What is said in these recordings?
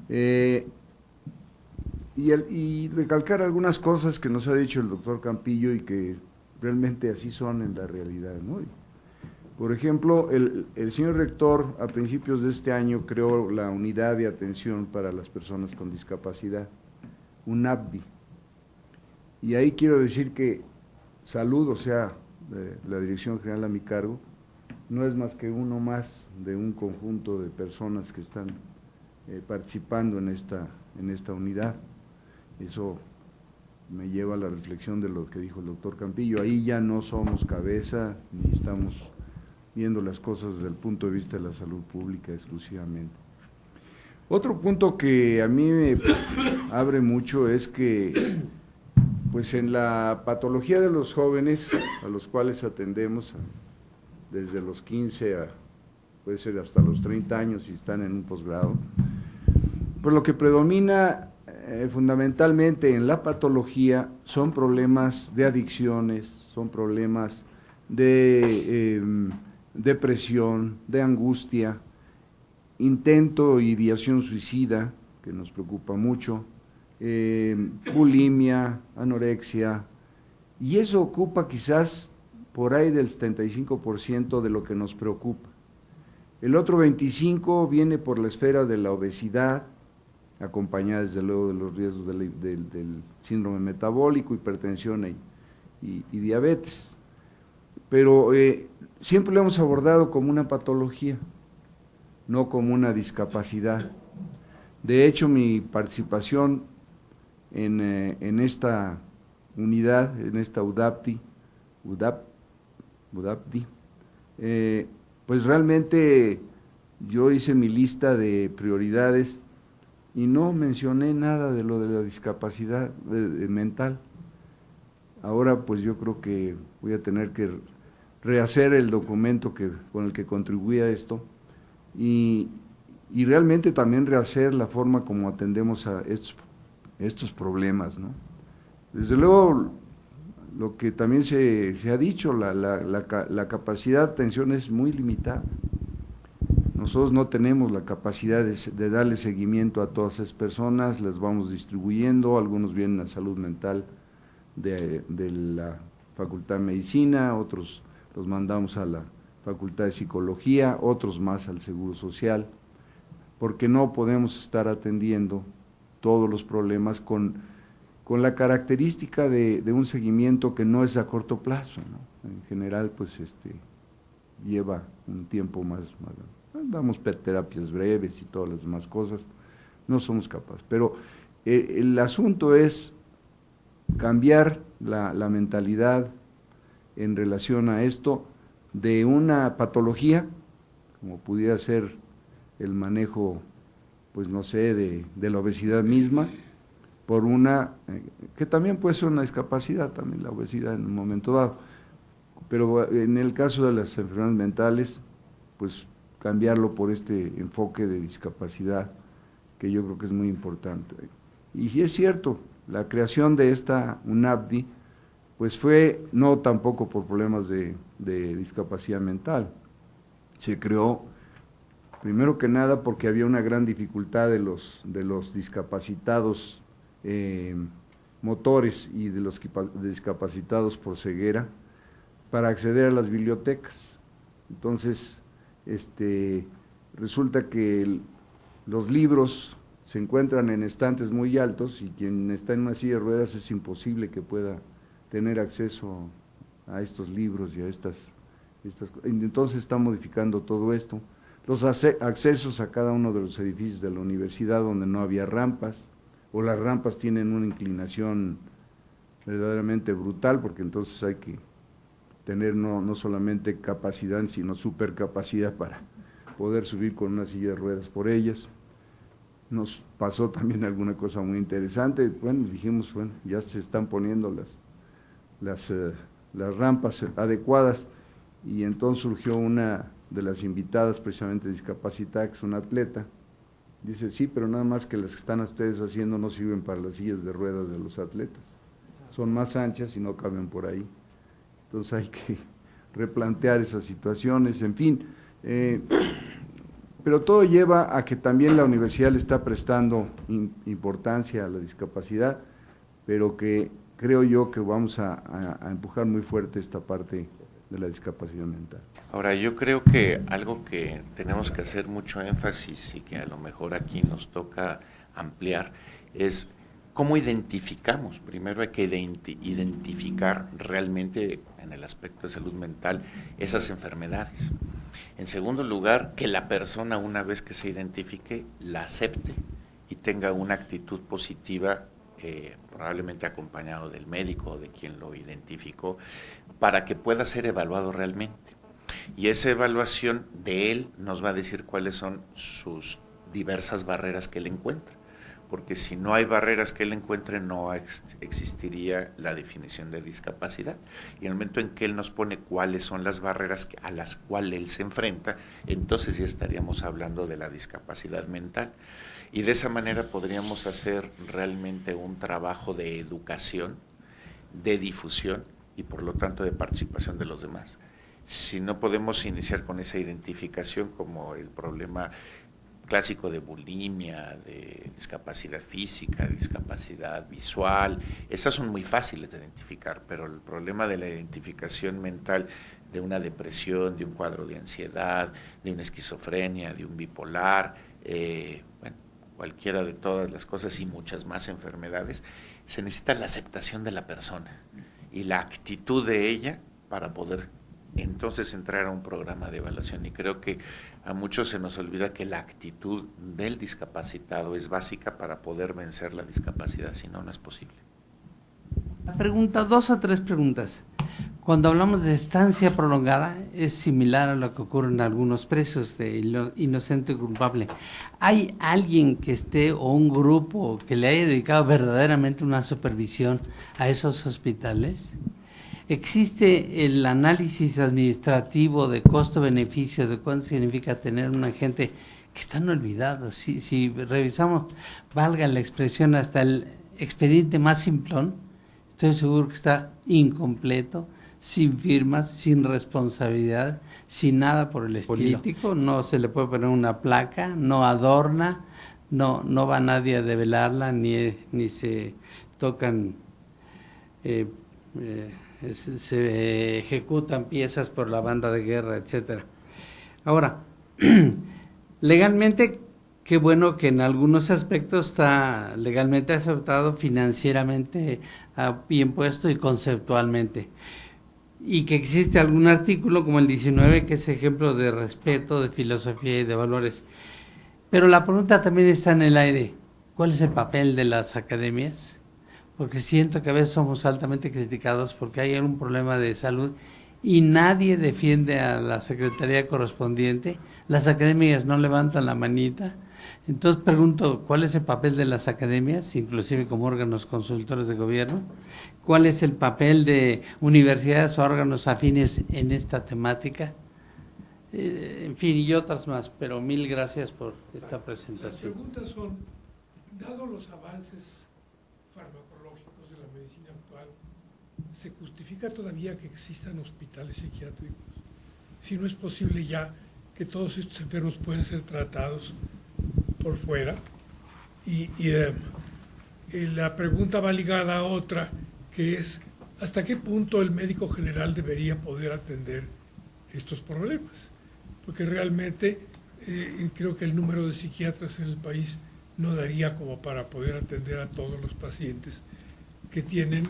Eh, y recalcar algunas cosas que nos ha dicho el doctor Campillo y que realmente así son en la realidad, ¿no? Por ejemplo, el señor rector a principios de este año creó la Unidad de Atención para las Personas con Discapacidad, UNAPDI. Y ahí quiero decir que salud, o sea, la Dirección General a mi cargo, no es más que uno más de un conjunto de personas que están participando en esta unidad. Eso me lleva a la reflexión de lo que dijo el doctor Campillo. Ahí ya no somos cabeza, ni estamos viendo las cosas desde el punto de vista de la salud pública exclusivamente. Otro punto que a mí me abre mucho es que, pues en la patología de los jóvenes, a los cuales atendemos desde los 15 a, puede ser hasta los 30 años si están en un posgrado, pues lo que predomina fundamentalmente en la patología son problemas de adicciones, son problemas de depresión, de angustia, intento o ideación suicida, que nos preocupa mucho, bulimia, anorexia, y eso ocupa quizás por ahí del 75% de lo que nos preocupa. El otro 25% viene por la esfera de la obesidad, acompañada desde luego de los riesgos del síndrome metabólico, hipertensión y diabetes. Pero siempre lo hemos abordado como una patología, no como una discapacidad. De hecho, mi participación en esta unidad, en esta UDAPTI, pues realmente yo hice mi lista de prioridades y no mencioné nada de lo de la discapacidad mental. Ahora pues yo creo que voy a tener que rehacer el documento con el que contribuí a esto y, y realmente también rehacer la forma como atendemos a estos problemas, ¿no? Desde luego, lo que también se ha dicho, la capacidad de atención es muy limitada. Nosotros no tenemos la capacidad de darle seguimiento a todas esas personas, las vamos distribuyendo, algunos vienen a salud mental de la Facultad de Medicina, otros los mandamos a la Facultad de Psicología, otros más al Seguro Social, porque no podemos estar atendiendo todos los problemas con la característica de un seguimiento que no es a corto plazo, ¿no? En general, pues lleva un tiempo más damos terapias breves y todas las demás cosas, no somos capaces. Pero el asunto es cambiar la mentalidad en relación a esto de una patología, como pudiera ser el manejo, pues no sé, de la obesidad misma, por una, que también puede ser una discapacidad, también la obesidad en un momento dado, pero en el caso de las enfermedades mentales, pues cambiarlo por este enfoque de discapacidad, que yo creo que es muy importante. Y sí es cierto, la creación de esta UNAPDI, pues fue no tampoco por problemas de discapacidad mental, se creó primero que nada porque había una gran dificultad de los discapacitados motores y de los discapacitados por ceguera para acceder a las bibliotecas. Entonces, resulta que los libros se encuentran en estantes muy altos y quien está en una silla de ruedas es imposible que pueda tener acceso a estos libros y a estas entonces está modificando todo esto. Los accesos a cada uno de los edificios de la universidad donde no había rampas, o las rampas tienen una inclinación verdaderamente brutal, porque entonces hay que tener no solamente capacidad, sino supercapacidad para poder subir con una silla de ruedas por ellas. Nos pasó también alguna cosa muy interesante, bueno, dijimos, bueno, ya se están poniendo las rampas adecuadas, y entonces surgió una de las invitadas precisamente discapacitada, que es una atleta, dice, sí, pero nada más que las que están ustedes haciendo no sirven para las sillas de ruedas de los atletas, son más anchas y no caben por ahí. Entonces hay que replantear esas situaciones, en fin, pero todo lleva a que también la universidad le está prestando importancia a la discapacidad, pero que creo yo que vamos a empujar muy fuerte esta parte de la discapacidad mental. Ahora, yo creo que algo que tenemos que hacer mucho énfasis y que a lo mejor aquí nos toca ampliar es cómo identificamos. Primero hay que identificar realmente en el aspecto de salud mental esas enfermedades. En segundo lugar, que la persona, una vez que se identifique, la acepte y tenga una actitud positiva, probablemente acompañado del médico o de quien lo identificó, para que pueda ser evaluado realmente. Y esa evaluación de él nos va a decir cuáles son sus diversas barreras que él encuentra. Porque si no hay barreras que él encuentre, no existiría la definición de discapacidad. Y en el momento en que él nos pone cuáles son las barreras a las cuales él se enfrenta, entonces ya estaríamos hablando de la discapacidad mental. Y de esa manera podríamos hacer realmente un trabajo de educación, de difusión y por lo tanto de participación de los demás. Si no podemos iniciar con esa identificación como el problema clásico de bulimia, de discapacidad física, de discapacidad visual, esas son muy fáciles de identificar, pero el problema de la identificación mental de una depresión, de un cuadro de ansiedad, de una esquizofrenia, de un bipolar, bueno, cualquiera de todas las cosas y muchas más enfermedades, se necesita la aceptación de la persona y la actitud de ella para poder entonces entrar a un programa de evaluación. Y creo que a muchos se nos olvida que la actitud del discapacitado es básica para poder vencer la discapacidad, si no, no es posible. Pregunta, 2 o 3 preguntas. Cuando hablamos de estancia prolongada, es similar a lo que ocurre en algunos presos de inocente y culpable. ¿Hay alguien que esté o un grupo que le haya dedicado verdaderamente una supervisión a esos hospitales? ¿Existe el análisis administrativo de costo-beneficio, de cuánto significa tener un agente que están olvidados? Si revisamos, valga la expresión, hasta el expediente más simplón, estoy seguro que está incompleto, sin firmas, sin responsabilidad, sin nada por el estilo. Político, no se le puede poner una placa, no adorna, no va nadie a develarla, ni se tocan... se ejecutan piezas por la banda de guerra, etcétera. Ahora, legalmente, qué bueno que en algunos aspectos está legalmente aceptado, financieramente bien puesto y conceptualmente. Y que existe algún artículo como el 19 que es ejemplo de respeto, de filosofía y de valores. Pero la pregunta también está en el aire. ¿Cuál es el papel de las academias? Porque siento que a veces somos altamente criticados porque hay algún problema de salud y nadie defiende a la secretaría correspondiente, las academias no levantan la manita. Entonces pregunto, ¿cuál es el papel de las academias, inclusive como órganos consultores de gobierno? ¿Cuál es el papel de universidades o órganos afines en esta temática? En fin, y otras más, pero mil gracias por esta presentación. Las preguntas son, dado los avances farmacológicos de la medicina actual, ¿se justifica todavía que existan hospitales psiquiátricos? Si no es posible ya que todos estos enfermos pueden ser tratados por fuera. Y la pregunta va ligada a otra, que es, ¿hasta qué punto el médico general debería poder atender estos problemas? Porque realmente creo que el número de psiquiatras en el país no daría como para poder atender a todos los pacientes que tienen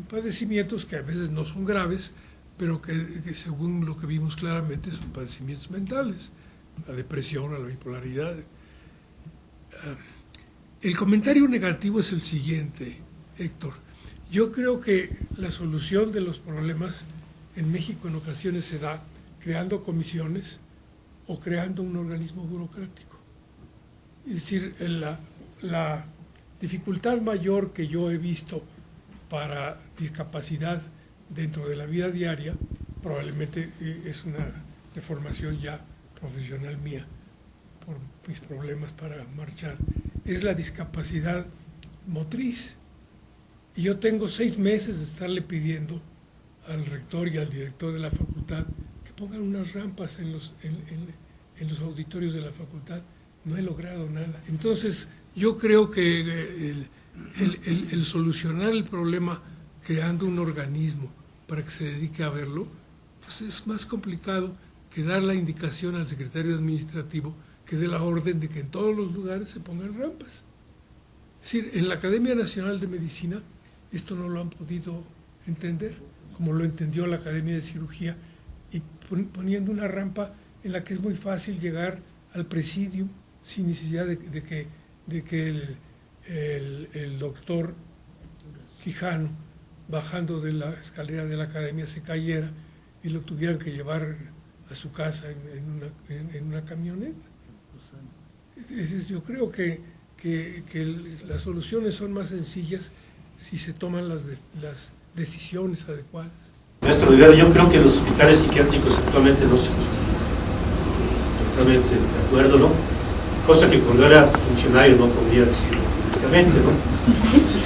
padecimientos que a veces no son graves, pero que según lo que vimos claramente son padecimientos mentales, la depresión, la bipolaridad. El comentario negativo es el siguiente, Héctor. Yo creo que la solución de los problemas en México en ocasiones se da creando comisiones o creando un organismo burocrático. Es decir, la dificultad mayor que yo he visto para discapacidad dentro de la vida diaria, probablemente es una deformación ya profesional mía por mis problemas para marchar, es la discapacidad motriz. Y yo tengo 6 meses de estarle pidiendo al rector y al director de la facultad que pongan unas rampas en en los auditorios de la facultad, no he logrado nada. Entonces, yo creo que el solucionar el problema creando un organismo para que se dedique a verlo, pues es más complicado que dar la indicación al secretario administrativo que dé la orden de que en todos los lugares se pongan rampas. Es decir, en la Academia Nacional de Medicina esto no lo han podido entender, como lo entendió la Academia de Cirugía, y poniendo una rampa en la que es muy fácil llegar al presidium sin necesidad de que el doctor Quijano, bajando de la escalera de la academia, se cayera y lo tuvieran que llevar a su casa en una camioneta. Yo creo que las soluciones son más sencillas si se toman las decisiones adecuadas. Maestro Rivera, yo creo que los hospitales psiquiátricos actualmente no se justifican. Totalmente de acuerdo, ¿no? Cosa que cuando era funcionario no podía decirlo públicamente, ¿no?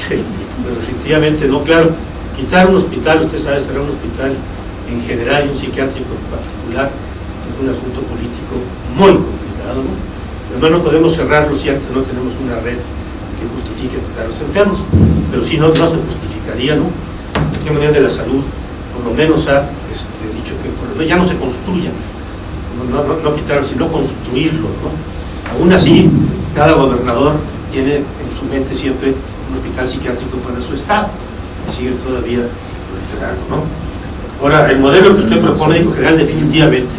Pero efectivamente, no, claro, quitar un hospital, usted sabe, cerrar un hospital en general y un psiquiátrico en particular es un asunto político muy complicado, ¿no? Además no podemos cerrarlo si antes no tenemos una red que justifique a los enfermos, pero si no, no se justificaría, ¿no? La Secretaría de la Salud por lo menos ha dicho que por lo menos ya no se construyan, no quitarlo, sino construirlo, ¿no? Aún así, cada gobernador tiene en su mente siempre un hospital psiquiátrico para su estado, y sigue todavía proliferando, ¿no? Ahora, el modelo que usted propone, digo, general, definitivamente,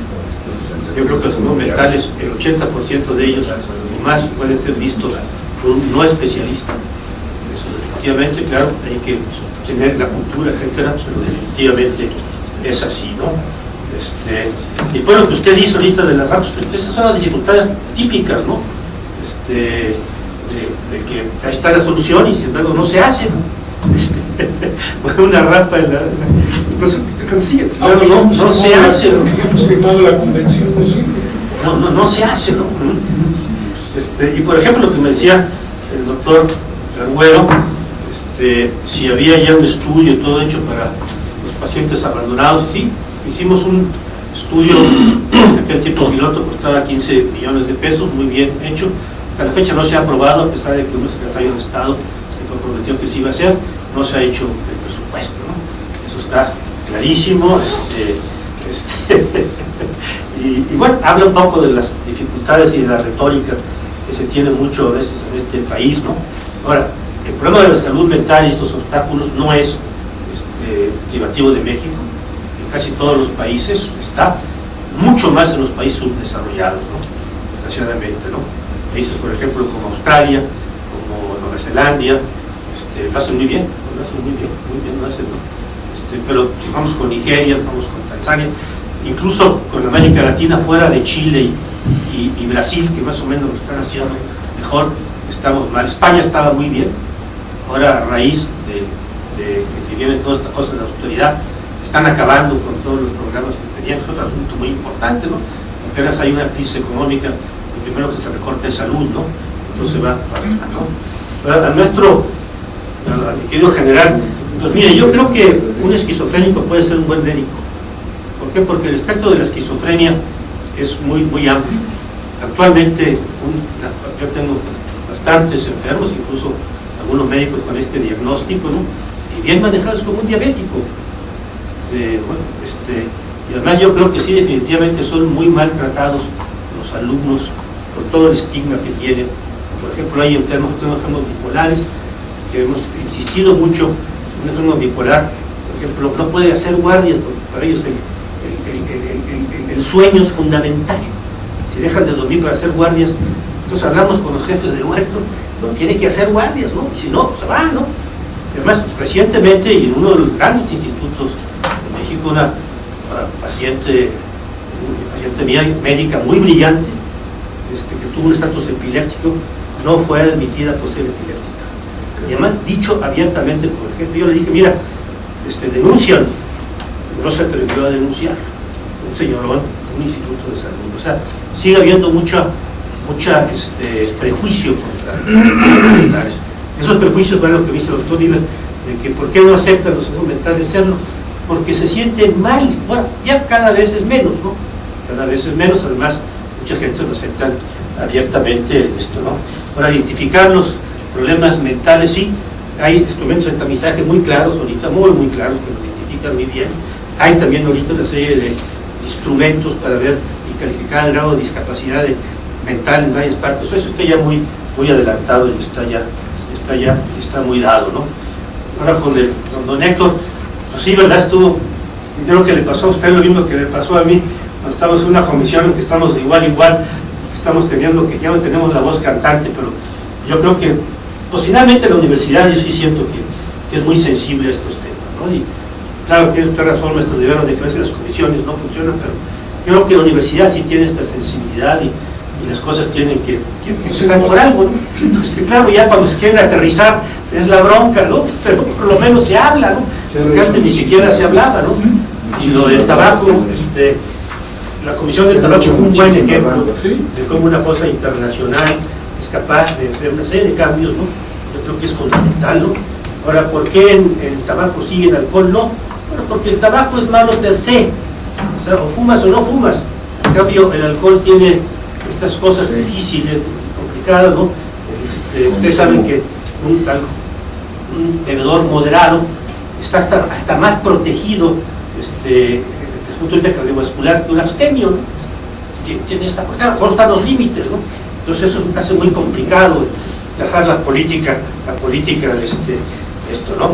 yo creo que los enfermos mentales, el 80% de ellos o más pueden ser vistos por un no especialista. Eso definitivamente, claro, hay que tener la cultura, etcétera, pero definitivamente es así, ¿no? Y pues lo que usted dice ahorita de las rampas, esas son las dificultades típicas, ¿no? De que ahí está la solución y sin embargo no se hace, ¿no? Una rampa en la... Incluso te consigues, claro, no se hace, ¿no? Hemos firmado la convención, no se hace, ¿no? Y por ejemplo lo que me decía el doctor Agüero, si había ya un estudio y todo hecho para los pacientes abandonados, sí, hicimos un estudio, aquel tipo piloto costaba 15 millones de pesos, muy bien hecho, hasta la fecha no se ha aprobado, a pesar de que un secretario de Estado se comprometió que se iba a hacer, no se ha hecho el presupuesto, ¿no? Eso está clarísimo, y bueno, habla un poco de las dificultades y de la retórica que se tiene mucho a veces en este país, ¿no? Ahora, el problema de la salud mental y estos obstáculos no es privativo de México, en casi todos los países está, mucho más en los países subdesarrollados, ¿no? Desgraciadamente, ¿no? Países, por ejemplo, como Australia, como Nueva Zelanda, lo hacen muy bien, lo hacen, ¿no? Pero si vamos con Nigeria, vamos con Tanzania, incluso con América Latina, fuera de Chile y Brasil, que más o menos lo están haciendo mejor, estamos mal. España estaba muy bien, ahora a raíz de que viene toda esta cosa de austeridad, están acabando con todos los programas que tenían, que es otro asunto muy importante, ¿no? Apenas hay una crisis económica, lo primero que se recorta es salud, ¿no? Entonces va ¿no? Ahora, a mi querido general, pues mire, yo creo que un esquizofrénico puede ser un buen médico. ¿Por qué? Porque el espectro de la esquizofrenia es muy amplio. Actualmente yo tengo bastantes enfermos, incluso algunos médicos con este diagnóstico, ¿no? Y bien manejados como un diabético. Y además yo creo que sí, definitivamente son muy maltratados los alumnos por todo el estigma que tienen. Por ejemplo, hay enfermos bipolares que hemos insistido mucho. Un enfermo bipolar, por ejemplo, no puede hacer guardias porque para ellos el sueño es fundamental. Si dejan de dormir para hacer guardias, entonces hablamos con los jefes de huerto, no tiene que hacer guardias, ¿no? Y si no, se va, ¿no? Además, recientemente, y en uno de los grandes institutos de México, una paciente mía, médica muy brillante, que tuvo un estatus epiléptico, no fue admitida por ser epiléptica. Y además, dicho abiertamente por el jefe, yo le dije, mira, denúncialo. No se atrevió a denunciar. Un señorón, un instituto de salud. O sea, sigue habiendo mucha prejuicio contra los mentales. Esos prejuicios van a lo que dice el doctor Iber, de que por qué no aceptan los enfermos mentales serlo, porque se sienten mal. Bueno, ya cada vez es menos, ¿no? Cada vez es menos, además, mucha gente lo acepta abiertamente esto, ¿no? Para identificar los problemas mentales, sí, hay instrumentos de tamizaje muy claros ahorita, muy claros, que lo identifican muy bien. Hay también ahorita una serie de instrumentos para ver y calificar el grado de discapacidad mental en varias partes. Eso está ya muy adelantado y está muy dado, ¿no? Ahora con don Héctor, pues sí, ¿verdad? Estuvo, creo que le pasó a usted lo mismo que me pasó a mí, cuando estamos en una comisión en que estamos de igual, estamos teniendo, que ya no tenemos la voz cantante, pero yo creo que, pues finalmente la universidad, yo sí siento que es muy sensible a estos temas, ¿no? Y claro, tiene usted razón, nuestro deber de que a veces las comisiones no funcionan, pero yo creo que la universidad sí tiene esta sensibilidad y las cosas tienen que empezar por algo, ¿no? Entonces, claro, ya cuando se quieren aterrizar es la bronca, ¿no? Pero por lo menos se habla, ¿no? Porque antes ni siquiera se hablaba, ¿no? Y lo del tabaco, la Comisión del Tabaco es un buen ejemplo de cómo una cosa internacional es capaz de hacer una serie de cambios, ¿no? Yo creo que es fundamental, ¿no? Ahora, ¿por qué en el tabaco sí y en el alcohol no? Bueno, porque el tabaco es malo per se, o sea, o fumas o no fumas. En cambio, el alcohol tiene estas cosas difíciles, complicadas, ¿no? Ustedes saben que un bebedor moderado está hasta más protegido desde el punto de vista cardiovascular que un abstemio, ¿no? Tiene esta, claro, constan los límites, ¿no? Entonces eso hace muy complicado trazar la política de esto, ¿no?